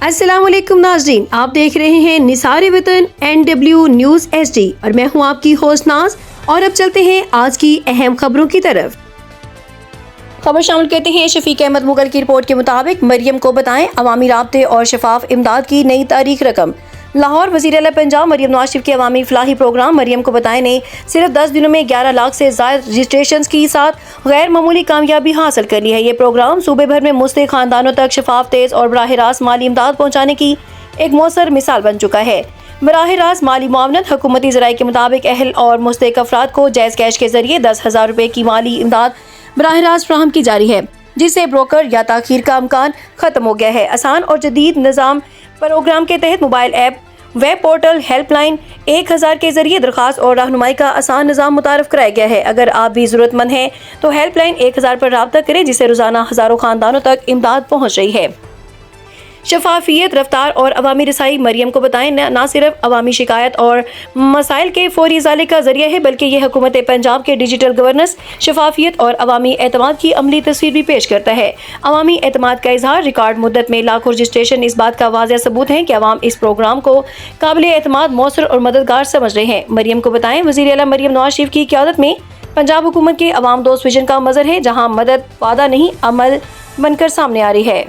السلام علیکم ناظرین، آپ دیکھ رہے ہیں نثار وطن NW نیوز HD اور میں ہوں آپ کی ہوسٹ ناز۔ اور اب چلتے ہیں آج کی اہم خبروں کی طرف۔ خبر شامل کرتے ہیں شفیق احمد مغل کی رپورٹ کے مطابق مریم کو بتائیں عوامی رابطے اور شفاف امداد کی نئی تاریخ رقم۔ لاہور، وزیر اعلیٰ پنجاب مریم نواز شریف کے عوامی فلاحی پروگرام مریم کو بتائیں نے صرف 10 دنوں میں 11 لاکھ سے زائد رجسٹریشنز کے ساتھ غیر معمولی کامیابی حاصل کر لی ہے۔ یہ پروگرام صوبے بھر میں مستحق خاندانوں تک شفاف، تیز اور براہ راست مالی امداد پہنچانے کی ایک مؤثر مثال بن چکا ہے۔ براہ راست مالی معاونت حکومتی ذرائع کے مطابق اہل اور مستحق افراد کو جائز کیش کے ذریعے 10,000 روپے کی مالی امداد براہ راست فراہم کی جا رہی ہے، جس سے بروکر یا تاخیر کا امکان ختم ہو گیا ہے۔ آسان اور جدید نظام پروگرام کے تحت mobile app, web portal, help line 1000 کے ذریعے درخواست اور رہنمائی کا آسان نظام متعارف کرایا گیا ہے۔ اگر آپ بھی ضرورت مند ہیں تو ہیلپ لائن 1000 پر رابطہ کریں، جس سے روزانہ ہزاروں خاندانوں تک امداد پہنچ رہی ہے۔ شفافیت، رفتار اور عوامی رسائی مریم کو بتائیں نہ صرف عوامی شکایت اور مسائل کے فوری ازالے کا ذریعہ ہے، بلکہ یہ حکومت پنجاب کے ڈیجیٹل گورننس، شفافیت اور عوامی اعتماد کی عملی تصویر بھی پیش کرتا ہے۔ عوامی اعتماد کا اظہار، ریکارڈ مدت میں لاکھوں رجسٹریشن اس بات کا واضح ثبوت ہیں کہ عوام اس پروگرام کو قابل اعتماد، مؤثر اور مددگار سمجھ رہے ہیں۔ مریم کو بتائیں وزیر اعلیٰ مریم نواز شریف کی قیادت میں پنجاب حکومت کے عوام دوست ویژن کا مظہر ہے، جہاں مدد وعدہ نہیں عمل بن کر سامنے آ رہی ہے۔